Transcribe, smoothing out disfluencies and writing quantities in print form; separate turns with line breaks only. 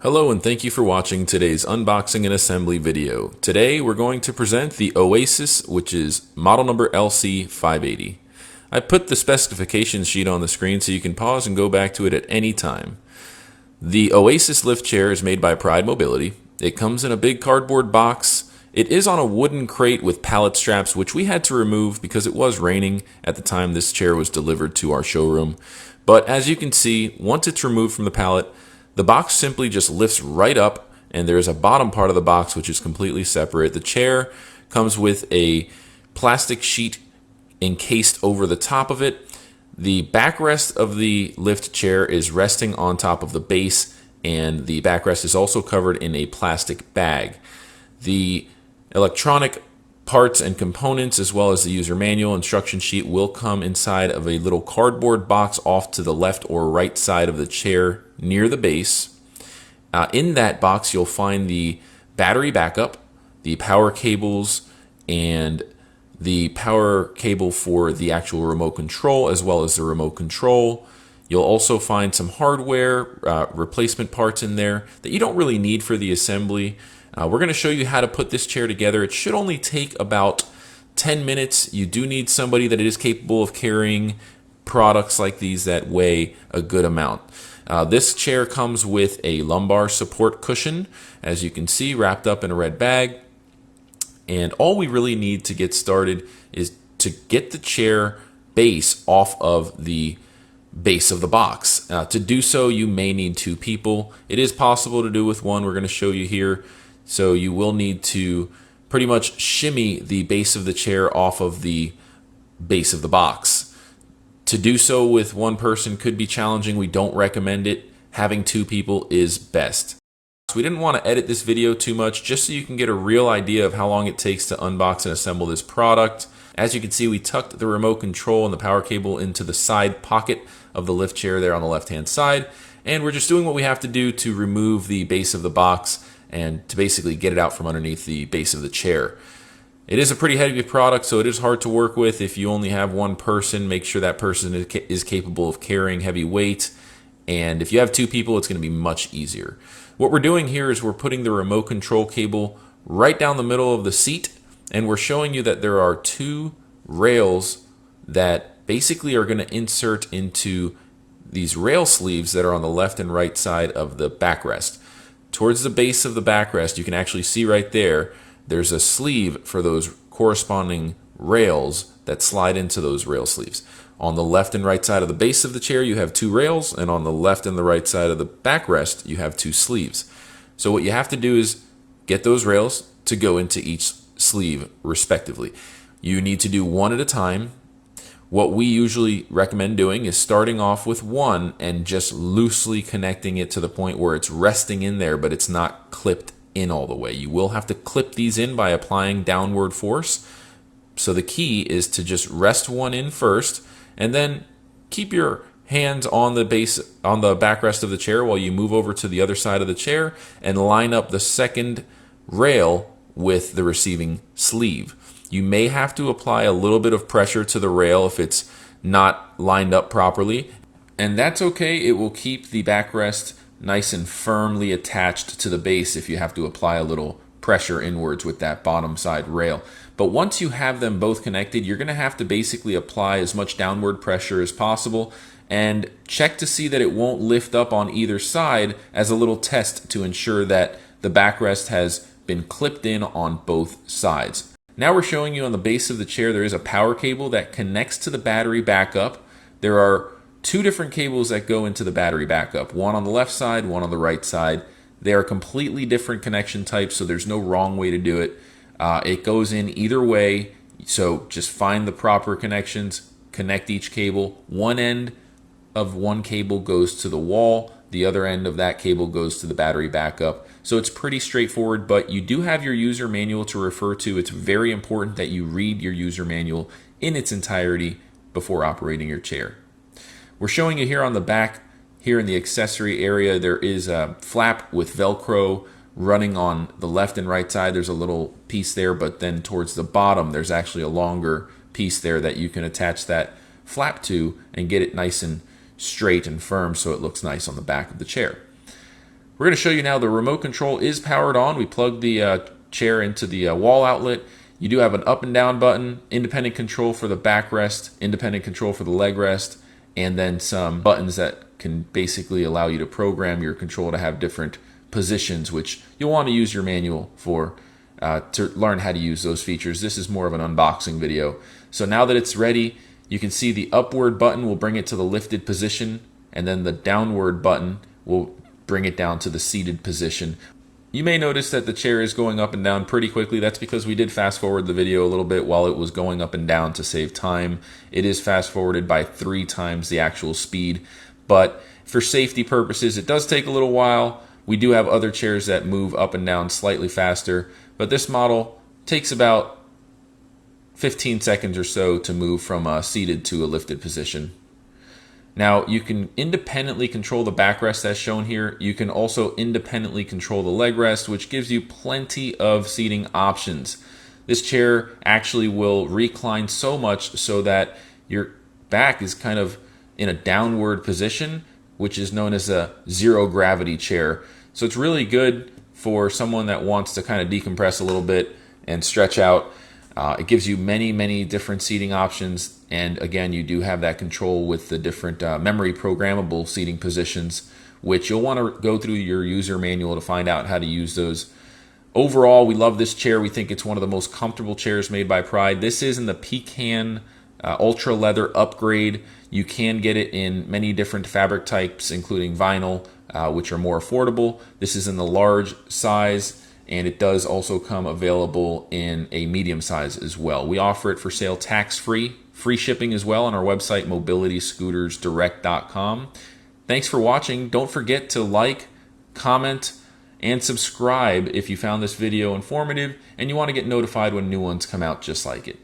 Hello and thank you for watching today's unboxing and assembly video. Today we're going to present the Oasis, which is model number LC580. I put the specification sheet on the screen so you can pause and go back to it at any time. The Oasis lift chair is made by Pride Mobility. It comes in a big cardboard box. It is on a wooden crate with pallet straps, which we had to remove because it was raining at the time this chair was delivered to our showroom. But as you can see, once it's removed from the pallet, the box simply just lifts right up, and there's a bottom part of the box which is completely separate. The chair comes with a plastic sheet encased over the top of it. The backrest of the lift chair is resting on top of the base, and the backrest is also covered in a plastic bag. The electronic parts and components, as well as the user manual instruction sheet, will come inside of a little cardboard box off to the left or right side of the chair near the base. In that box, you'll find the battery backup, the power cables, and the power cable for the actual remote control, as well as the remote control. You'll also find some hardware replacement parts in there that you don't really need for the assembly. We're going to show you how to put this chair together. It should only take about 10 minutes. You do need somebody that is capable of carrying products like these that weigh a good amount. This chair comes with a lumbar support cushion, as you can see, wrapped up in a red bag. And all we really need to get started is to get the chair base off of the base of the box. To do so, you may need two people. It is possible to do with one. We're going to show you here. So you will need to pretty much shimmy the base of the chair off of the base of the box. To do so with one person could be challenging. We don't recommend it. Having two people is best. So we didn't want to edit this video too much, just so you can get a real idea of how long it takes to unbox and assemble this product. As you can see, we tucked the remote control and the power cable into the side pocket of the lift chair there on the left-hand side. And we're just doing what we have to do to remove the base of the box and to basically get it out from underneath the base of the chair. It is a pretty heavy product, so it is hard to work with. If you only have one person, make sure that person is capable of carrying heavy weight. And if you have two people, it's going to be much easier. What we're doing here is we're putting the remote control cable right down the middle of the seat, and we're showing you that there are two rails that basically are going to insert into these rail sleeves that are on the left and right side of the backrest. Towards the base of the backrest, you can actually see right there, there's a sleeve for those corresponding rails that slide into those rail sleeves. On the left and right side of the base of the chair, you have two rails, and on the left and the right side of the backrest, you have two sleeves. So what you have to do is get those rails to go into each sleeve respectively. You need to do one at a time. What we usually recommend doing is starting off with one and just loosely connecting it to the point where it's resting in there, but it's not clipped in all the way. You will have to clip these in by applying downward force. So the key is to just rest one in first, and then keep your hands on the base, on the backrest of the chair while you move over to the other side of the chair and line up the second rail with the receiving sleeve. You may have to apply a little bit of pressure to the rail if it's not lined up properly, and that's okay. It will keep the backrest nice and firmly attached to the base if you have to apply a little pressure inwards with that bottom side rail. But once you have them both connected, you're going to have to basically apply as much downward pressure as possible and check to see that it won't lift up on either side as a little test to ensure that the backrest has been clipped in on both sides. Now we're showing you on the base of the chair there is a power cable that connects to the battery backup. There are two different cables that go into the battery backup, one on the left side, one on the right side. They are completely different connection types, so there's no wrong way to do it. It goes in either way, so just find the proper connections, connect each cable. One end of one cable goes to the wall, the other end of that cable goes to the battery backup. So it's pretty straightforward, but you do have your user manual to refer to. It's very important that you read your user manual in its entirety before operating your chair. We're showing you here on the back, here in the accessory area, there is a flap with Velcro running on the left and right side. There's a little piece there, but then towards the bottom, there's actually a longer piece there that you can attach that flap to and get it nice and straight and firm so it looks nice on the back of the chair. We're going to show you now the remote control is powered on. We plugged the chair into the wall outlet. You do have an up and down button, independent control for the backrest, independent control for the leg rest, and then some buttons that can basically allow you to program your control to have different positions, which you'll want to use your manual for to learn how to use those features. This is more of an unboxing video. So now that it's ready, you can see the upward button will bring it to the lifted position, and then the downward button will bring it down to the seated position. You may notice that the chair is going up and down pretty quickly. That's because we did fast forward the video a little bit while it was going up and down to save time. It is fast forwarded by 3 times the actual speed, but for safety purposes, it does take a little while. We do have other chairs that move up and down slightly faster, but this model takes about 15 seconds or so to move from a seated to a lifted position. Now, you can independently control the backrest as shown here. You can also independently control the leg rest, which gives you plenty of seating options. This chair actually will recline so much so that your back is kind of in a downward position, which is known as a zero gravity chair. So it's really good for someone that wants to kind of decompress a little bit and stretch out. It gives you many different seating options, and again, you do have that control with the different memory programmable seating positions, which you'll want to go through your user manual to find out how to use those. Overall, we love this chair. We think it's one of the most comfortable chairs made by Pride. This is in the pecan ultra leather upgrade. You can get it in many different fabric types, including vinyl, which are more affordable. This is in the large size, and it does also come available in a medium size as well. We offer it for sale tax-free, free shipping as well on our website, mobilityscootersdirect.com. Thanks for watching. Don't forget to like, comment, and subscribe if you found this video informative and you want to get notified when new ones come out just like it.